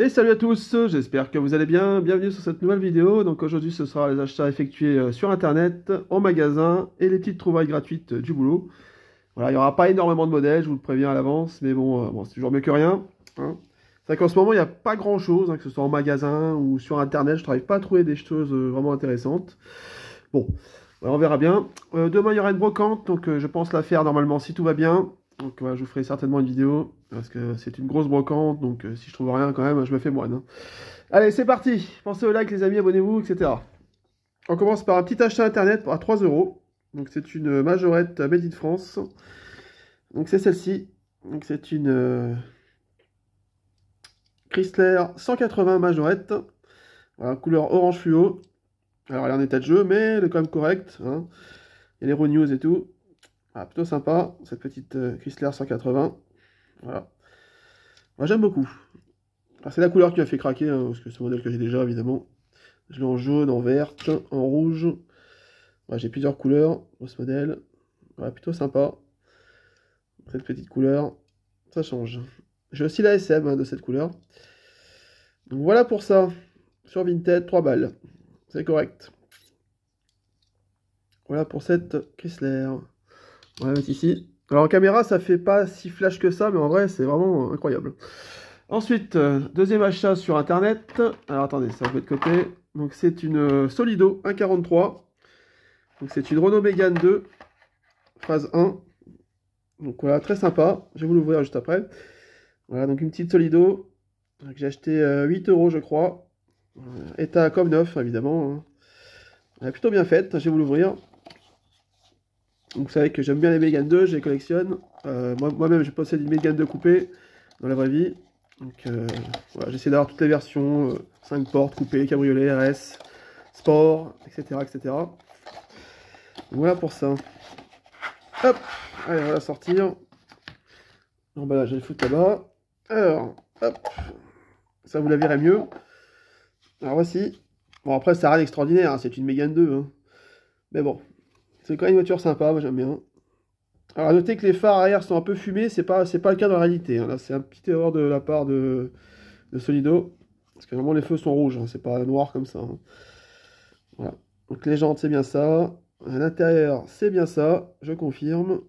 Et salut à tous, j'espère que vous allez bien. Bienvenue sur cette nouvelle vidéo. Donc aujourd'hui, ce sera les achats effectués sur Internet, en magasin et les petites trouvailles gratuites du boulot. Voilà, il n'y aura pas énormément de modèles, je vous le préviens à l'avance, mais bon, c'est toujours mieux que rien, hein. C'est vrai qu'en ce moment, il n'y a pas grand-chose, hein, que ce soit en magasin ou sur Internet, je n'arrive pas à trouver des choses vraiment intéressantes. Bon, voilà, on verra bien. Demain, il y aura une brocante, donc je pense la faire normalement si tout va bien. Donc voilà, je vous ferai certainement une vidéo, parce que c'est une grosse brocante, donc si je trouve rien quand même, je me fais moine, hein. Allez, c'est parti. Pensez au like les amis, abonnez-vous, etc. On commence par un petit achat internet à 3 euros. Donc c'est une majorette Made in France. Donc c'est celle-ci. Donc c'est une Chrysler 180 majorette. Voilà, couleur orange fluo. Alors elle est en état de jeu, mais elle est quand même correcte, hein. Il y a les Raw News et tout. Ah, plutôt sympa, cette petite Chrysler 180. Voilà. Moi j'aime beaucoup. C'est la couleur qui m'a fait craquer, hein, parce que c'est un modèle que j'ai déjà évidemment. Je l'ai en jaune, en verte, en rouge. Ouais, j'ai plusieurs couleurs dans ce modèle. Ouais, plutôt sympa. Cette petite couleur, ça change. J'ai aussi la SM hein, de cette couleur. Donc voilà pour ça. Sur Vinted, 3 balles. C'est correct. Voilà pour cette Chrysler. On va la mettre ici. Alors en caméra, ça fait pas si flash que ça, mais en vrai, c'est vraiment incroyable. Ensuite, deuxième achat sur Internet. Alors attendez, ça va de côté. Donc c'est une Solido 1,43. Donc c'est une Renault Mégane 2, phase 1. Donc voilà, très sympa. Je vais vous l'ouvrir juste après. Voilà, donc une petite Solido. Que j'ai acheté 8 euros, je crois. État comme neuf, évidemment, hein. Elle est plutôt bien faite. Je vais vous l'ouvrir. Donc vous savez que j'aime bien les Mégane 2, je les collectionne. Moi-même, je possède une Mégane 2 coupée dans la vraie vie. Donc voilà, j'essaie d'avoir toutes les versions. 5 portes, coupé, cabriolet, RS, sport, etc. etc. Donc voilà pour ça. Hop, allez, on va la sortir. L'emballage, je vais le foutre là-bas. Alors, hop, ça vous la verrez mieux. Alors voici. Bon, après, ça n'a rien d'extraordinaire, hein, c'est une Mégane 2, hein. Mais bon, c'est quand même une voiture sympa, moi j'aime bien. Alors, notez que les phares arrière sont un peu fumés, c'est pas le cas dans la réalité, hein. Là, c'est un petit erreur de la part de Solido. Parce que normalement, les feux sont rouges, hein, c'est pas noir comme ça, hein. Voilà. Donc, les jantes, c'est bien ça. À l'intérieur, c'est bien ça, je confirme.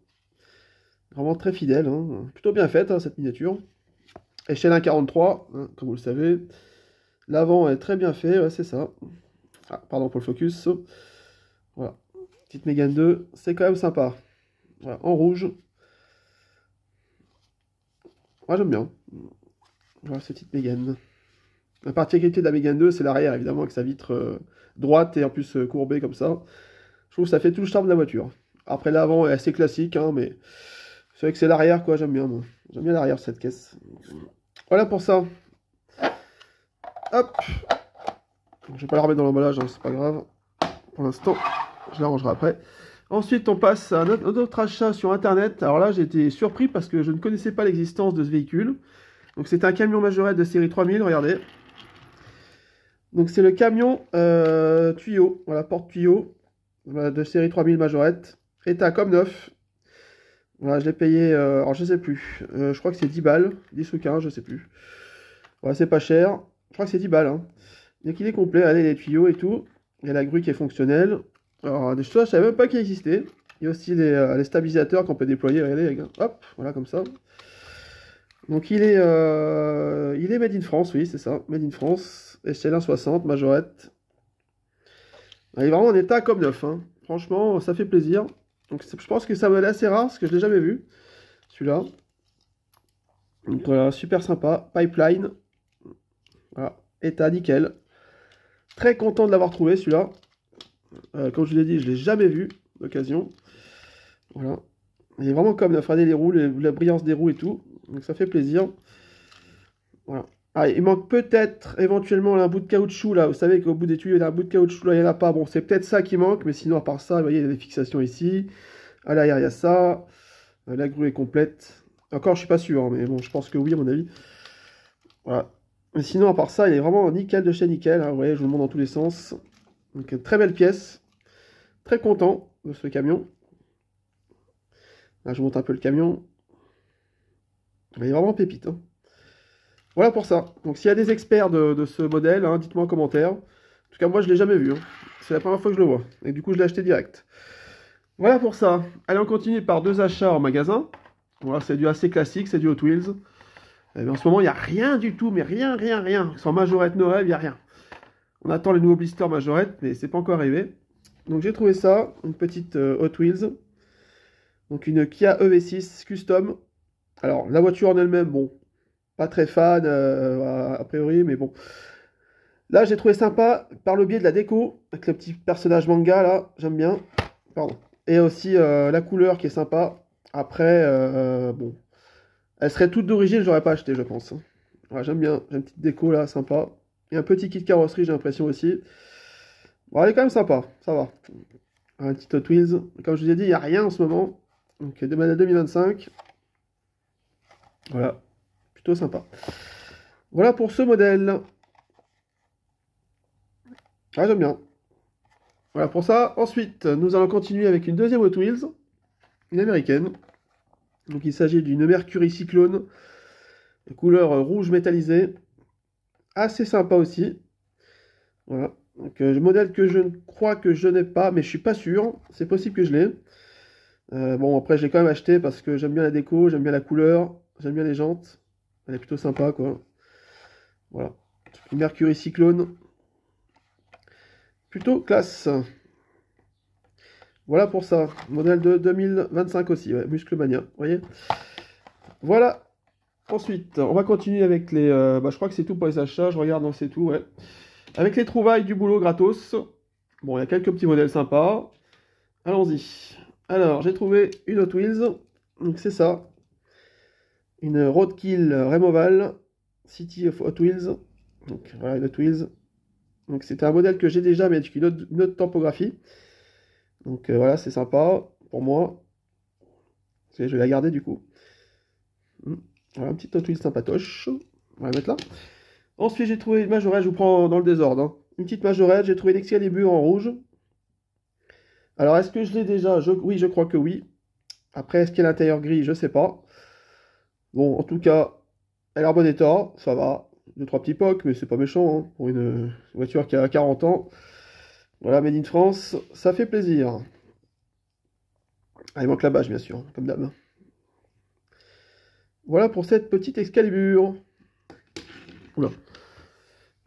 Vraiment très fidèle, hein. Plutôt bien faite, hein, cette miniature. Échelle 1,43, hein, comme vous le savez. L'avant est très bien fait, ouais, c'est ça. Ah, pardon pour le focus. Voilà. Petite Mégane 2, c'est quand même sympa. Voilà, en rouge. Moi, j'aime bien. Voilà, cette petite Mégane. La particularité de la Mégane 2, c'est l'arrière, évidemment, avec sa vitre droite et en plus courbée comme ça. Je trouve que ça fait tout le charme de la voiture. Après, l'avant est assez classique, hein, mais c'est vrai que c'est l'arrière, quoi, j'aime bien, moi. J'aime bien l'arrière de cette caisse. Voilà pour ça. Hop. Je vais pas la remettre dans l'emballage, hein, c'est pas grave. Pour l'instant, je l'arrangerai après. Ensuite, on passe à un autre achat sur Internet. Alors là, j'ai été surpris parce que je ne connaissais pas l'existence de ce véhicule. Donc c'est un camion majorette de série 3000, regardez. Donc c'est le camion tuyau, voilà, porte-tuyau de série 3000 majorette. État comme neuf. Voilà, je l'ai payé, alors je sais plus, je crois que c'est 10 balles, 10 ou 15, je sais plus. Voilà, c'est pas cher, je crois que c'est 10 balles, hein. Donc il est complet, allez, les tuyaux et tout. Il y a la grue qui est fonctionnelle. Alors, des choses, je savais même pas qu'il existait. Il y a aussi les stabilisateurs qu'on peut déployer, regardez, hop, voilà, comme ça. Donc il est made in France, oui, c'est ça, made in France. Échelle 1,60, majorette. Il est vraiment en état comme neuf, hein. Franchement, ça fait plaisir. Donc je pense que ça va être assez rare, parce que je l'ai jamais vu, celui-là. Donc voilà, super sympa. Pipeline. Voilà, état nickel. Très content de l'avoir trouvé, celui-là. Comme je vous l'ai dit, je ne l'ai jamais vu d'occasion. Voilà. Il est vraiment comme neuf. Regardez les roues, la brillance des roues et tout. Donc ça fait plaisir. Voilà. Ah, il manque peut-être éventuellement un bout de caoutchouc là. Vous savez qu'au bout des tuyaux, il y a un bout de caoutchouc là, il n'y en a pas. Bon, c'est peut-être ça qui manque, mais sinon, à part ça, vous voyez, il y a des fixations ici. À l'arrière, il y a ça. La grue est complète. Encore, je suis pas sûr, hein, mais bon, je pense que oui, à mon avis. Voilà. Mais sinon, à part ça, il est vraiment nickel de chez nickel, hein. Vous voyez, je vous le montre dans tous les sens. Donc, une très belle pièce. Très content de ce camion. Là, je monte un peu le camion. Il est vraiment pépite, hein. Voilà pour ça. Donc s'il y a des experts de ce modèle, hein, dites-moi en commentaire. En tout cas, moi je l'ai jamais vu, hein. C'est la première fois que je le vois. Et du coup, je l'ai acheté direct. Voilà pour ça. Allez, on continue par 2 achats en magasin. Voilà, c'est du assez classique, c'est du Hot Wheels. En ce moment, il n'y a rien du tout, mais rien, rien, rien. Sans Majorette No Rêve, il n'y a rien. On attend les nouveaux blisters Majorette, mais c'est pas encore arrivé. Donc j'ai trouvé ça, une petite Hot Wheels. Donc une Kia EV6 Custom. Alors, la voiture en elle-même, bon, pas très fan, a priori, mais bon. Là, j'ai trouvé sympa par le biais de la déco, avec le petit personnage manga, là, j'aime bien. Pardon. Et aussi la couleur qui est sympa. Après, bon, elle serait toute d'origine, je l'aurais pas acheté, je pense. Voilà, j'aime bien, j'ai une petite déco, là, sympa. Et un petit kit carrosserie, j'ai l'impression aussi. Bon, elle est quand même sympa, ça va. Un petit Hot Wheels. Comme je vous ai dit, il n'y a rien en ce moment. Donc, de modèle 2025. Voilà, plutôt sympa. Voilà pour ce modèle. Ah, j'aime bien. Voilà pour ça. Ensuite, nous allons continuer avec une deuxième Hot Wheels, une américaine. Donc il s'agit d'une Mercury Cyclone, de couleur rouge métallisé. Assez sympa aussi. Voilà. Donc modèle que je crois que je n'ai pas, mais je suis pas sûr. C'est possible que je l'ai. Bon, après, je l'ai quand même acheté parce que j'aime bien la déco, j'aime bien la couleur, j'aime bien les jantes. Elle est plutôt sympa, quoi. Voilà. Une Mercury Cyclone. Plutôt classe. Voilà pour ça. Modèle de 2025 aussi. Ouais, Musclemania. Vous voyez? Voilà. Ensuite, on va continuer avec les... je crois que c'est tout pour les achats. Je regarde, non, c'est tout, ouais. Avec les trouvailles du boulot gratos. Bon, il y a quelques petits modèles sympas. Allons-y. Alors, j'ai trouvé une Hot Wheels. Donc, c'est ça. Une Roadkill Removal. City of Hot Wheels. Donc, voilà, une Hot Wheels. Donc, c'était un modèle que j'ai déjà, mais avec une autre typographie. Donc, voilà, c'est sympa pour moi. Je vais la garder, du coup. Voilà, un petit Hot Wheels sympatoche. On va la mettre là. Ensuite, j'ai trouvé une Majorette, je vous prends dans le désordre, hein. Une petite Majorette, j'ai trouvé l'Excalibur en rouge. Alors, est-ce que je l'ai déjà? Oui, je crois que oui. Après, est-ce qu'il y a l'intérieur gris? Je sais pas. Bon, en tout cas, elle est en bon état, ça va. 2-3 petits pocs, mais c'est pas méchant, hein, pour une voiture qui a 40 ans. Voilà, Made in France, ça fait plaisir. Ah, il manque la bâche, bien sûr, comme d'hab. Voilà pour cette petite Excalibur. Oula.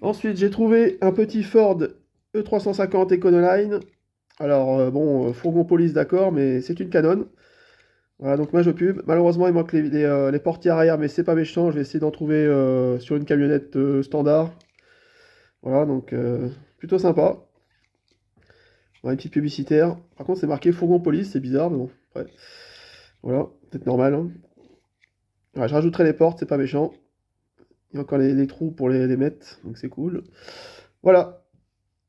Ensuite, j'ai trouvé un petit Ford E350 Econoline. Alors, bon, fourgon police, d'accord, mais c'est une Canon. Voilà, donc Majo Pub. Malheureusement, il manque les portières arrière, mais c'est pas méchant. Je vais essayer d'en trouver sur une camionnette standard. Voilà, donc plutôt sympa. Voilà, une petite publicitaire. Par contre, c'est marqué fourgon police, c'est bizarre, mais bon, ouais. Voilà, peut-être normal, hein. Voilà, je rajouterai les portes, c'est pas méchant. Il y a encore les trous pour les mettre, donc c'est cool. Voilà,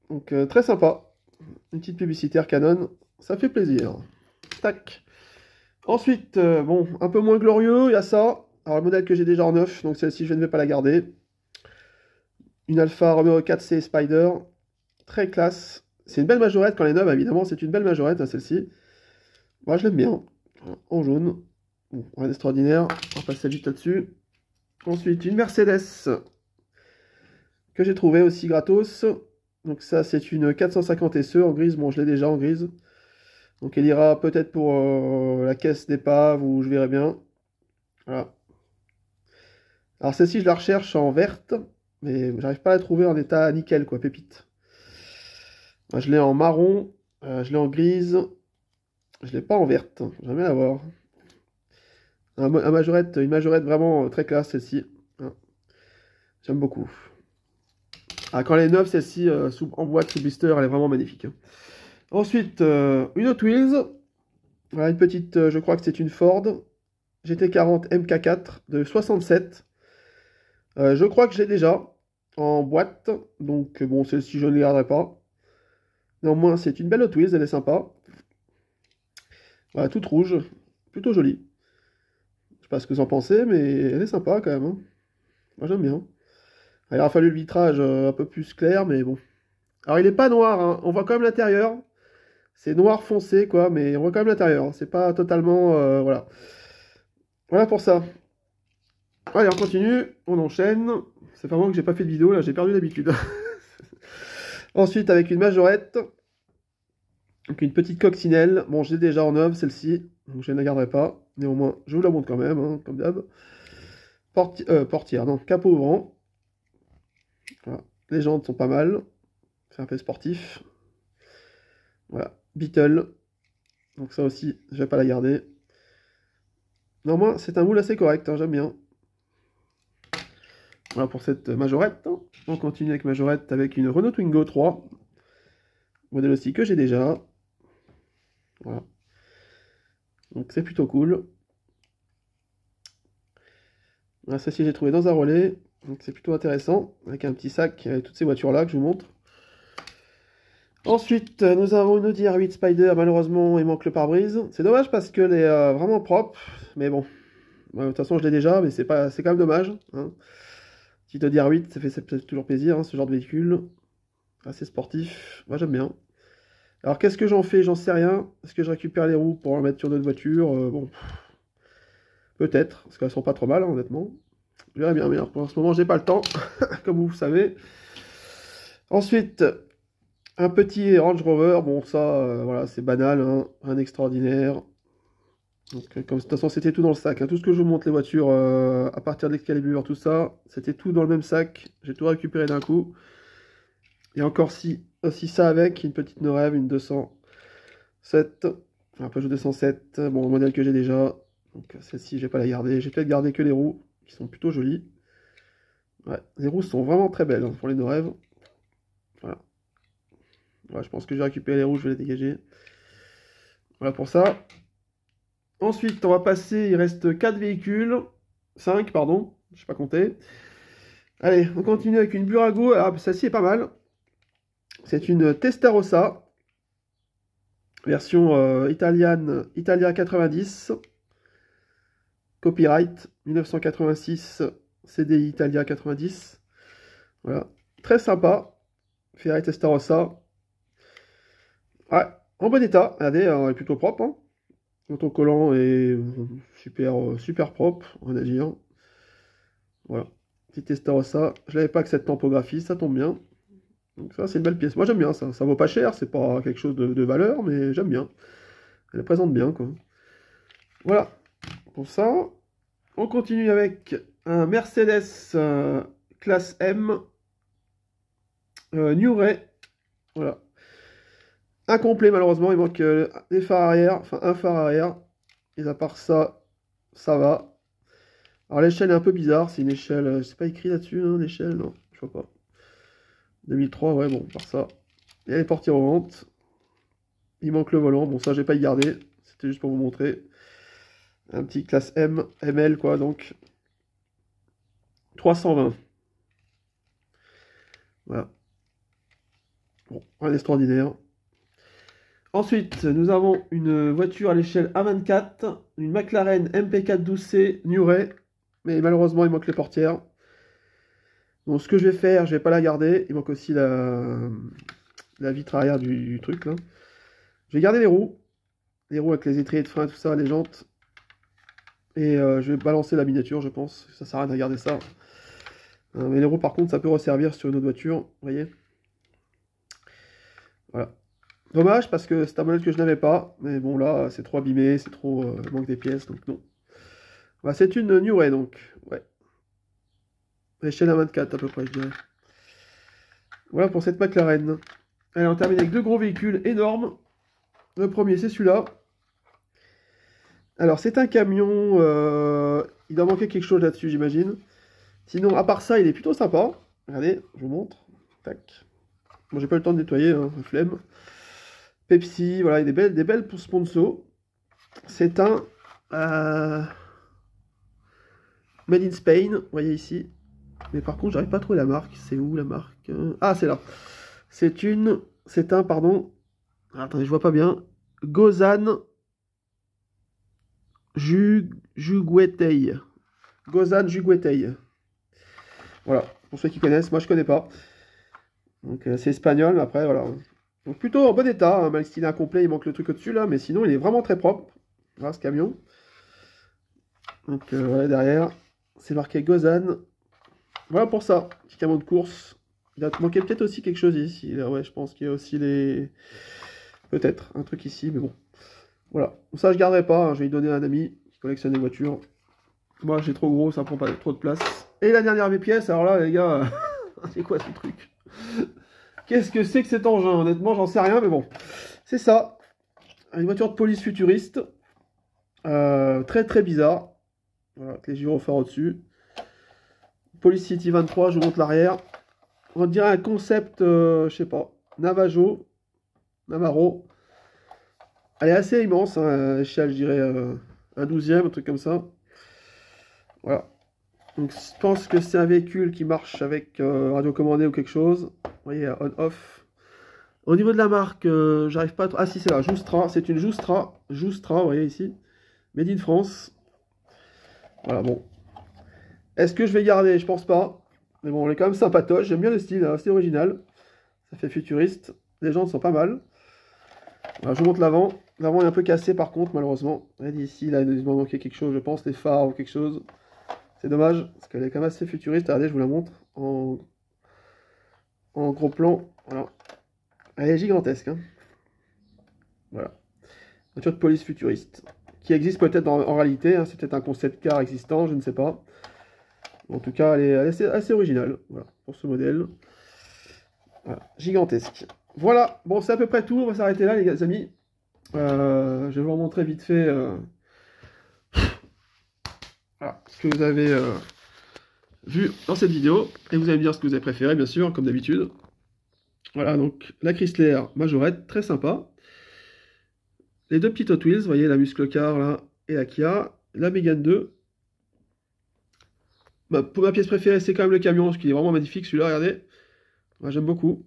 donc très sympa. Une petite publicitaire Canon, ça fait plaisir. Tac. Ensuite, bon, un peu moins glorieux, il y a ça. Alors, le modèle que j'ai déjà en neuf, donc celle-ci, je ne vais pas la garder. Une Alfa Romeo 4C Spider, très classe. C'est une belle majorette quand elle est neuve, évidemment, c'est une belle majorette, hein, celle-ci. Moi, je l'aime bien, en jaune. Bon, rien d'extraordinaire, on va passer vite là-dessus. Ensuite, une Mercedes, que j'ai trouvé aussi gratos. Donc ça, c'est une 450 SE en grise. Bon, je l'ai déjà en grise. Donc elle ira peut-être pour la caisse d'épave ou je verrai bien. Voilà. Alors celle-ci, je la recherche en verte, mais j'arrive pas à la trouver en état nickel, quoi, pépite. Moi, je l'ai en marron, je l'ai en grise, je l'ai pas en verte. J'aimerais la voir. Une majorette vraiment très classe, celle-ci. Hein. J'aime beaucoup. Ah, quand elle est neuve, celle-ci, en boîte sous blister, elle est vraiment magnifique, hein. Ensuite, une Hot Wheels. Voilà, une petite, je crois que c'est une Ford GT40 MK4 de 67. Je crois que j'ai déjà en boîte. Donc, bon, celle-ci, je ne la garderai pas. Néanmoins, c'est une belle Hot Wheels, elle est sympa. Voilà, toute rouge. Plutôt jolie. Je sais pas ce que vous en pensez, mais elle est sympa quand même, hein. Moi, j'aime bien. Il aura fallu le vitrage un peu plus clair, mais bon. Alors, il n'est pas noir, hein. On voit quand même l'intérieur. C'est noir foncé, quoi, mais on voit quand même l'intérieur. C'est pas totalement... voilà. Voilà pour ça. Allez, on continue, on enchaîne. C'est vraiment que j'ai pas fait de vidéo, là, j'ai perdu l'habitude. Ensuite, avec une majorette. Donc une petite coccinelle. Bon, j'ai déjà en œuvre celle-ci, donc je ne la garderai pas. Néanmoins, je vous la montre quand même, hein, comme d'hab. Portière, non, capot ouvrant. Voilà. Les jantes sont pas mal. C'est un peu sportif. Voilà, Beetle. Donc ça aussi, je vais pas la garder. Néanmoins, c'est un moule assez correct, hein, j'aime bien. Voilà pour cette majorette. On continue avec majorette avec une Renault Twingo 3. Modèle aussi que j'ai déjà. Voilà. Donc c'est plutôt cool. Voilà, celle-ci j'ai trouvé dans un relais. Donc c'est plutôt intéressant. Avec un petit sac avec toutes ces voitures-là que je vous montre. Ensuite, nous avons une Audi R8 Spider. Malheureusement, il manque le pare-brise. C'est dommage parce qu'elle est vraiment propre. Mais bon. De toute façon, je l'ai déjà, mais c'est quand même dommage. Hein. Petite Audi R8, ça fait toujours plaisir, hein, ce genre de véhicule. Assez sportif. Moi, j'aime bien. Alors, qu'est-ce que j'en fais? J'en sais rien. Est-ce que je récupère les roues pour en mettre sur notre voiture? Bon, peut-être, parce qu'elles sont pas trop mal, hein, honnêtement. Je verrai bien, mais pour ce moment, j'ai pas le temps, comme vous savez. Ensuite, un petit Range Rover. Bon, ça, voilà, c'est banal, hein, rien d'extraordinaire. Donc, comme de toute façon, c'était tout dans le sac. Hein. Tout ce que je vous montre, les voitures, à partir de l'Excalibur, tout ça, c'était tout dans le même sac. J'ai tout récupéré d'un coup. Et encore aussi ça avec, une petite Norev, une 207. Enfin, un Peugeot 207, bon, le modèle que j'ai déjà. Donc celle-ci, je vais pas la garder. J'ai peut-être gardé que les roues, qui sont plutôt jolies. Ouais, les roues sont vraiment très belles, hein, pour les Norev. Voilà. Ouais, je pense que je vais récupérer les roues, je vais les dégager. Voilà pour ça. Ensuite, on va passer, il reste 4 véhicules. 5, pardon, je sais pas compter. Allez, on continue avec une Burago. Alors, celle-ci est pas mal. C'est une Testarossa. Version Italia 90. Copyright 1986. CDI Italia 90. Voilà. Très sympa. Ferrari Testarossa. Ouais, en bon état. Regardez, elle est plutôt propre. Hein. Autocollant est super propre, on va dire. Voilà. Petite Testarossa. Je l'avais pas avec cette tampographie, ça tombe bien. Donc ça, c'est une belle pièce. Moi, j'aime bien ça. Ça vaut pas cher, c'est pas quelque chose de valeur, mais j'aime bien. Elle présente bien, quoi. Voilà. Pour ça, on continue avec un Mercedes classe M New Ray. Voilà. Incomplet, malheureusement. Il manque des phares arrière, enfin un phare arrière. Et à part ça, ça va. Alors l'échelle est un peu bizarre. C'est une échelle, c'est pas écrit là-dessus, hein, l'échelle, non, je vois pas. 2003, ouais, bon, par ça. Et elle est portière aux ventes. Il manque le volant. Bon, ça, je vais pas y garder. C'était juste pour vous montrer. Un petit classe M, ML, quoi, donc. 320. Voilà. Bon, rien d'extraordinaire. Ensuite, nous avons une voiture à l'échelle A24. Une McLaren MP4 12C New Ray. Mais malheureusement, il manque les portières. Donc, ce que je vais faire, je vais pas la garder. Il manque aussi la vitre arrière du truc, là. Je vais garder les roues. Les roues avec les étriers de frein, tout ça, les jantes. Et je vais balancer la miniature, je pense. Ça sert à rien de garder ça. Mais les roues, par contre, ça peut resservir sur une autre voiture. Vous voyez. Voilà. Dommage, parce que c'est un modèle que je n'avais pas. Mais bon, là, c'est trop abîmé. C'est trop... il manque des pièces, donc non. Voilà, c'est une New Ray, donc. Ouais. Échelle à 24, à peu près, je dirais. Voilà pour cette McLaren. Allez, on termine avec deux gros véhicules énormes. Le premier, c'est celui-là. Alors, c'est un camion. Il doit manquer quelque chose là-dessus, j'imagine. Sinon, à part ça, il est plutôt sympa. Regardez, je vous montre. Tac. Bon, j'ai pas le temps de nettoyer, hein, flemme. Pepsi, voilà, il y a des belles pour sponsor. C'est un Made in Spain, vous voyez ici. Mais par contre, j'arrive pas à trouver la marque. C'est où la marque? Ah, c'est là. C'est un, pardon. Attendez, je vois pas bien. Gozan Juguetei. Gozan Juguetei. Voilà, pour ceux qui connaissent, moi je connais pas. Donc c'est espagnol, mais après voilà. Donc plutôt en bon état, hein, même s'il est incomplet, il manque le truc au-dessus là, mais sinon il est vraiment très propre. Voilà ce camion. Donc voilà derrière. C'est marqué Gozan. Voilà pour ça, petit camion de course. Il a manqué peut-être aussi quelque chose ici. Là, ouais, je pense qu'il y a aussi les... Peut-être un truc ici, mais bon. Voilà. Ça, je garderai pas. Hein. Je vais lui donner à un ami qui collectionne les voitures. Moi, j'ai trop gros, ça prend pas trop de place. Et la dernière pièce, alors là, les gars, c'est quoi ce truc? Qu'est-ce que c'est que cet engin? Honnêtement, j'en sais rien, mais bon. C'est ça. Une voiture de police futuriste. Très très bizarre. Voilà, avec les gyrophares au-dessus. Police City 23, je vous montre l'arrière. On dirait un concept, je sais pas, Navajo. Elle est assez immense, hein, à l'échelle, je dirais, un 12e, un truc comme ça. Voilà. Donc je pense que c'est un véhicule qui marche avec radiocommandé ou quelque chose. Vous voyez, on-off. Au niveau de la marque, j'arrive pas à... Ah si, c'est là, Joustra. C'est une Joustra. Joustra, vous voyez ici. Made in France. Voilà, bon. Est-ce que je vais garder? Je pense pas. Mais bon, on est quand même sympatoche. J'aime bien le style, hein, c'est original. Ça fait futuriste. Les jantes sont pas mal. Alors, je vous montre l'avant. L'avant est un peu cassé par contre, malheureusement. Regardez ici, là, il m'a manqué quelque chose, je pense, les phares ou quelque chose. C'est dommage, parce qu'elle est quand même assez futuriste. Regardez, je vous la montre en gros plan. Voilà. Elle est gigantesque. Hein. Voilà. Voiture de police futuriste. Qui existe peut-être en réalité. Hein. C'est peut-être un concept car existant, je ne sais pas. En tout cas, elle est assez originale. Voilà, pour ce modèle. Voilà. Gigantesque. Voilà, bon, c'est à peu près tout. On va s'arrêter là, les amis. Je vais vous remontrer vite fait voilà, ce que vous avez vu dans cette vidéo. Et vous allez me dire ce que vous avez préféré, bien sûr, comme d'habitude. Voilà, donc la Chrysler Majorette, très sympa. Les deux petites Hot Wheels, vous voyez, la Muscle Car là, et la Kia. La Mégane 2. Bah, pour ma pièce préférée, c'est quand même le camion, parce qu'il est vraiment magnifique, celui-là, regardez. Moi, j'aime beaucoup.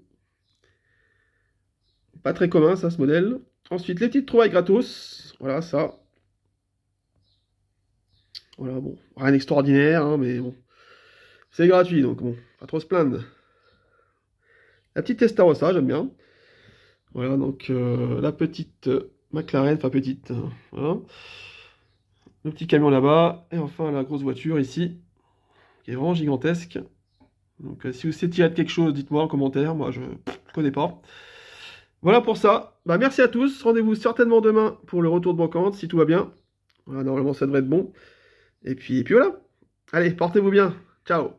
Pas très commun, ça, ce modèle. Ensuite, les petites trouvailles gratos. Voilà, ça. Voilà, bon, rien d'extraordinaire, hein, mais bon. C'est gratuit, donc bon, pas trop se plaindre. La petite Testarossa, j'aime bien. Voilà, donc la petite McLaren, enfin petite. Voilà. Le petit camion là-bas. Et enfin, la grosse voiture ici, qui est vraiment gigantesque. Donc si vous savez tirer de quelque chose, dites-moi en commentaire. Moi, je ne connais pas. Voilà pour ça. Bah, merci à tous. Rendez-vous certainement demain pour le retour de brocante, si tout va bien. Voilà, normalement, ça devrait être bon. Et puis voilà. Allez, portez-vous bien. Ciao.